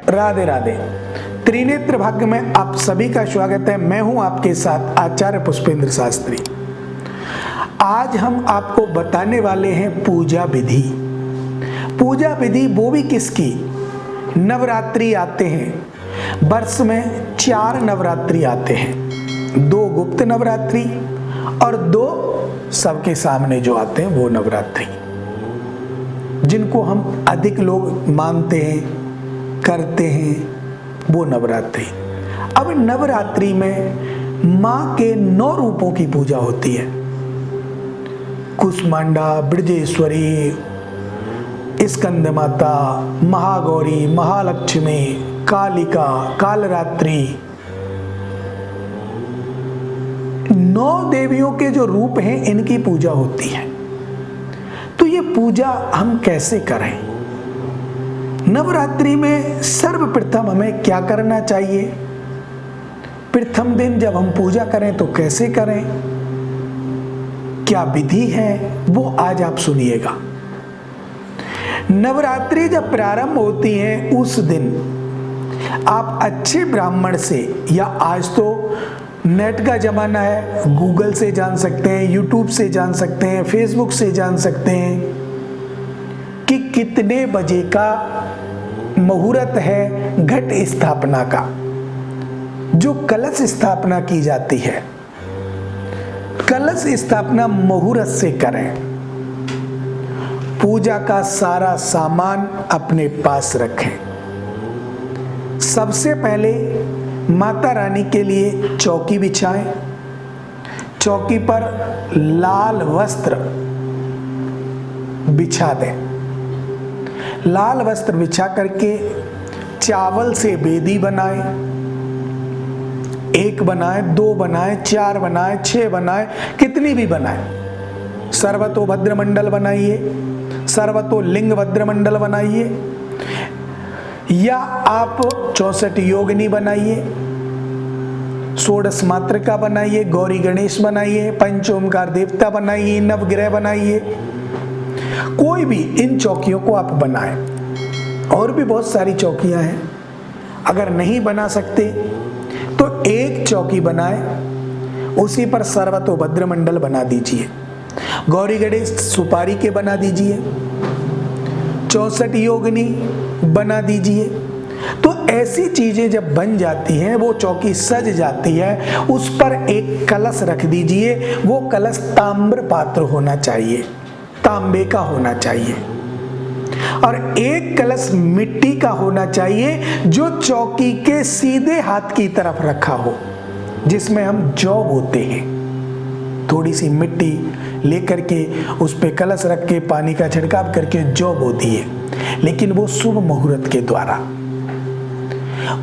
राधे राधे। त्रिनेत्र भाग्य में आप सभी का स्वागत है। मैं हूं आपके साथ आचार्य पुष्पेंद्र शास्त्री। आज हम आपको बताने वाले हैं पूजा विधि। पूजा विधि वो भी किसकी? नवरात्रि आते हैं, वर्ष में 4 नवरात्रि आते हैं, 2 गुप्त नवरात्रि और 2 सबके सामने जो आते हैं वो नवरात्रि, जिनको हम अधिक लोग मानते हैं, करते हैं, वो नवरात्रि। अब नवरात्रि में मां के 9 रूपों की पूजा होती है। कुष्मांडा, ब्रजेश्वरी, स्कंद माता, महागौरी, महालक्ष्मी, कालिका, कालरात्रि, 9 देवियों के जो रूप हैं इनकी पूजा होती है। तो ये पूजा हम कैसे करें? नवरात्रि में सर्वप्रथम हमें क्या करना चाहिए? प्रथम दिन जब हम पूजा करें तो कैसे करें, क्या विधि है, वो आज आप सुनिएगा। नवरात्रि जब प्रारंभ होती है उस दिन आप अच्छे ब्राह्मण से, या आज तो नेट का जमाना है, गूगल से जान सकते हैं, यूट्यूब से जान सकते हैं, फेसबुक से जान सकते हैं कि कितने बजे का मुहूर्त है घट स्थापना का, जो कलश स्थापना की जाती है। कलश स्थापना मुहूर्त से करें। पूजा का सारा सामान अपने पास रखें। सबसे पहले माता रानी के लिए चौकी बिछाएं। चौकी पर लाल वस्त्र बिछा दें। लाल वस्त्र बिछा करके चावल से बेदी बनाएं। 1 बनाएं, 2 बनाएं, 4 बनाएं, 6 बनाएं, कितनी भी बनाएं। सर्वतो भद्रमंडल बनाइए, सर्वतो लिंग भद्रमंडल बनाइए, या आप 64 योगिनी बनाइए, 16 मातृका बनाइए, गौरी गणेश बनाइए, पंच ओमकार देवता बनाइए, नवग्रह बनाइए। कोई भी इन चौकियों को आप बनाएं। और भी बहुत सारी चौकियां हैं। अगर नहीं बना सकते तो 1 चौकी बनाएं, उसी पर सर्वतो भद्रमंडल बना दीजिए, गौरी गणेश सुपारी के बना दीजिए, 64 योगिनी बना दीजिए। तो ऐसी चीजें जब बन जाती हैं, वो चौकी सज जाती है, उस पर एक कलश रख दीजिए। वो कलश ताम्र पात्र होना चाहिए, तांबे का होना चाहिए, और एक कलश मिट्टी का होना चाहिए जो चौकी के सीधे हाथ की तरफ रखा हो, जिसमें हम जौ बोते हैं। थोड़ी सी मिट्टी लेकर के उस पे कलश रख के पानी का छिड़काव करके जौ बो दिए, लेकिन वो शुभ मुहूर्त के द्वारा।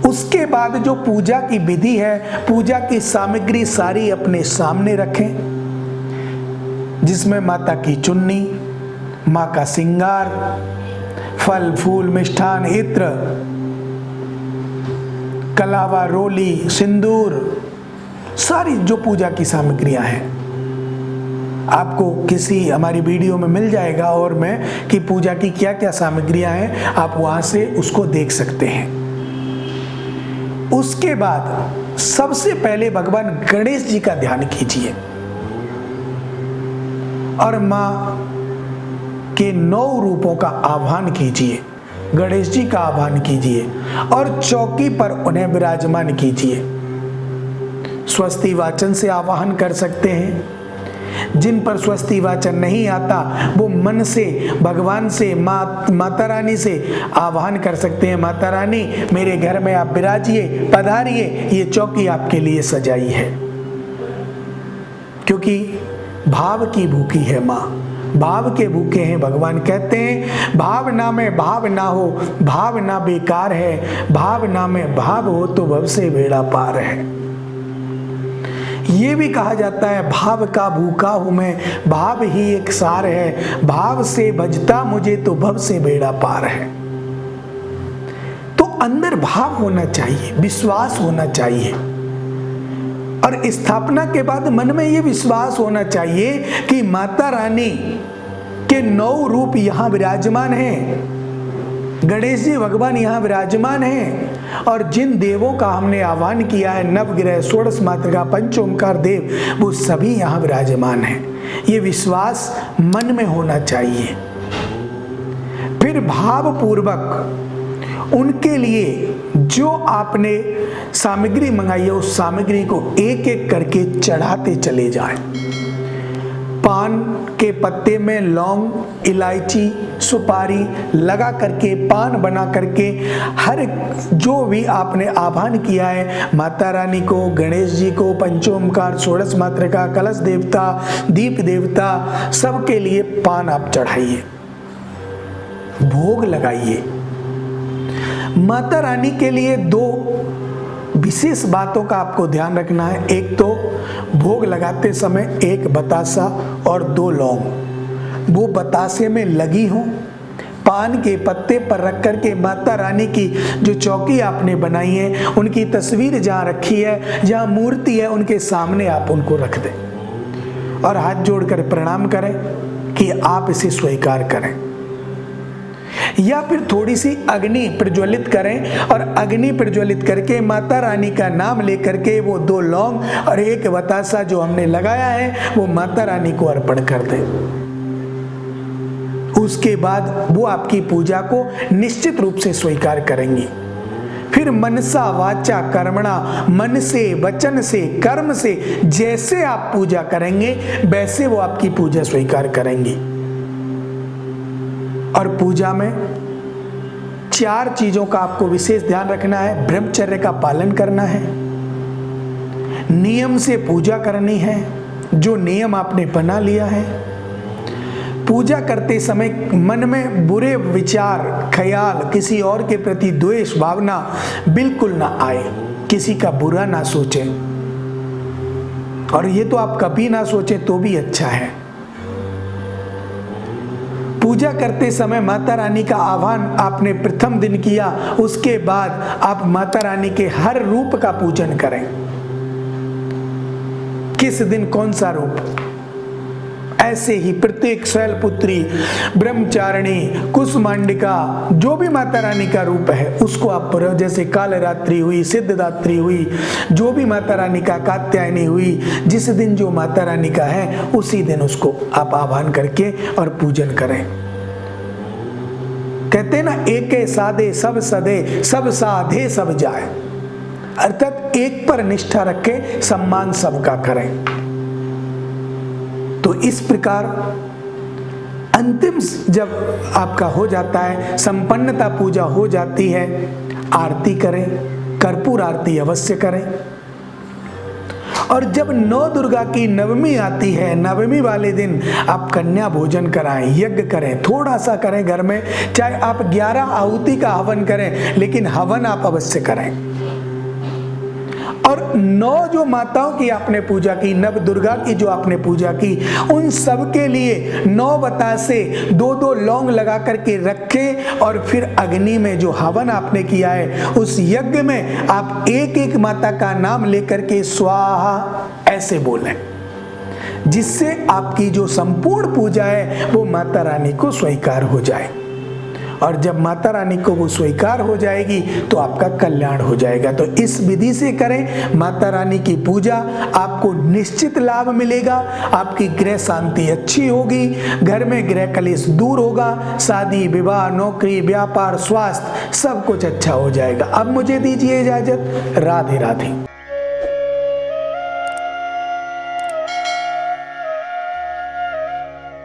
उसके बाद जो पूजा की विधि है, पूजा की सामग्री सारी अपने सामने रखें, जिसमें माता की चुन्नी, मां का श्रृंगार, फल फूल मिष्ठान इत्र, कलावा, रोली, सिंदूर, सारी जो पूजा की सामग्रियां हैं आपको किसी हमारी वीडियो में मिल जाएगा, और मैं कि पूजा की क्या क्या सामग्रियां हैं, आप वहां से उसको देख सकते हैं। उसके बाद सबसे पहले भगवान गणेश जी का ध्यान कीजिए और मां के 9 रूपों का आह्वान कीजिए। गणेश जी का आह्वान कीजिए और चौकी पर उन्हें विराजमान कीजिए। स्वस्ति वाचन से आवाहन कर सकते हैं। जिन पर स्वस्ति वाचन नहीं आता वो मन से भगवान से, माता रानी से आवाहन कर सकते हैं। माता रानी, मेरे घर में आप विराजिए, पधारिए, ये चौकी आपके लिए सजाई है। क्योंकि भाव की भूखी है मां, भाव के भूखे हैं। भगवान कहते हैं भावना में भाव ना हो, भावना बेकार है, भावना में भाव हो तो भव से बेड़ा पार है। ये भी कहा जाता है भाव का भूखा हूं मैं, भाव ही एक सार है, भाव से भजता मुझे तो भव से बेड़ा पार है। तो अंदर भाव होना चाहिए, विश्वास होना चाहिए, और स्थापना के बाद मन में यह विश्वास होना चाहिए कि माता रानी के 9 रूप यहां विराजमान हैं। गणेश जी भगवान यहाँ विराजमान हैं और जिन देवों का हमने आह्वान किया है, नवग्रह, षोडश मातृका, पंच ओंकार देव, वो सभी यहाँ विराजमान हैं। ये विश्वास मन में होना चाहिए। फिर भाव पूर्वक उनके लिए जो आपने सामग्री मंगाई है उस सामग्री को एक एक करके चढ़ाते चले जाएं। पान के पत्ते में लौंग, इलायची, सुपारी लगा करके, पान बना करके, हर जो भी आपने आह्वान किया है माता रानी को, गणेश जी को, पंचोमकार, षोडश मातृका, कलश देवता, दीप देवता, सबके लिए पान आप चढ़ाइए, भोग लगाइए। माता रानी के लिए दो विशेष बातों का आपको ध्यान रखना है। एक तो भोग लगाते समय एक बतासा और 2 लौंग वो बतासे में लगी हो, पान के पत्ते पर रख करके माता रानी की जो चौकी आपने बनाई है, उनकी तस्वीर जहाँ रखी है, जहाँ मूर्ति है, उनके सामने आप उनको रख दें और हाथ जोड़कर प्रणाम करें कि आप इसे स्वीकार करें। या फिर थोड़ी सी अग्नि प्रज्वलित करें और अग्नि प्रज्वलित करके माता रानी का नाम लेकर के वो 2 लौंग और एक बतासा जो हमने लगाया है वो माता रानी को अर्पण कर दें। उसके बाद वो आपकी पूजा को निश्चित रूप से स्वीकार करेंगी। फिर मनसा वाचा कर्मणा, मन से, वचन से, कर्म से जैसे आप पूजा करेंगे वैसे वो आपकी पूजा स्वीकार करेंगी। और पूजा में 4 चीजों का आपको विशेष ध्यान रखना है। ब्रह्मचर्य का पालन करना है, नियम से पूजा करनी है, जो नियम आपने बना लिया है। पूजा करते समय मन में बुरे विचार, ख्याल, किसी और के प्रति द्वेष भावना बिल्कुल ना आए, किसी का बुरा ना सोचें। और ये तो आप कभी ना सोचें तो भी अच्छा है। पूजा करते समय माता रानी का आह्वान आपने प्रथम दिन किया, उसके बाद आप माता रानी के हर रूप का पूजन करें। किस दिन कौन सा रूप, ऐसे ही प्रत्येक शैलपुत्री, ब्रह्मचारिणी, कुसुमांडिका, जो भी माता रानी का रूप है उसको आप, जैसे कालरात्रि हुई, सिद्धदात्री हुई, जो भी माता रानी का, कात्यायनी हुई, जिस दिन जो माता रानी का है उसी दिन उसको आप आह्वान करके और पूजन करें। कहते हैं ना, एके साधे सब सदे, सब साधे सब जाए, अर्थात एक पर निष्ठा रखें, सम्मान सबका करें। तो इस प्रकार अंतिम जब आपका हो जाता है, संपन्नता पूजा हो जाती है, आरती करें, कर्पूर आरती अवश्य करें। और जब 9 दुर्गा की नवमी आती है, नवमी वाले दिन आप कन्या भोजन कराएं, यज्ञ करें, थोड़ा सा करें घर में, चाहे आप 11 आहुति का हवन करें, लेकिन हवन आप अवश्य करें। और 9 जो माताओं की आपने पूजा की, नव दुर्गा की जो आपने पूजा की, उन सब के लिए 9 बतासे 2-2 लौंग लगा करके रखें और फिर अग्नि में जो हवन आपने किया है उस यज्ञ में आप एक एक माता का नाम लेकर के स्वाहा ऐसे बोलें, जिससे आपकी जो संपूर्ण पूजा है वो माता रानी को स्वीकार हो जाए। और जब माता रानी को वो स्वीकार हो जाएगी तो आपका कल्याण हो जाएगा। तो इस विधि से करें माता रानी की पूजा, आपको निश्चित लाभ मिलेगा, आपकी गृह शांति अच्छी होगी, घर में गृह कलेश दूर होगा, शादी, विवाह, नौकरी, व्यापार, स्वास्थ्य सब कुछ अच्छा हो जाएगा। अब मुझे दीजिए इजाजत। राधे राधे।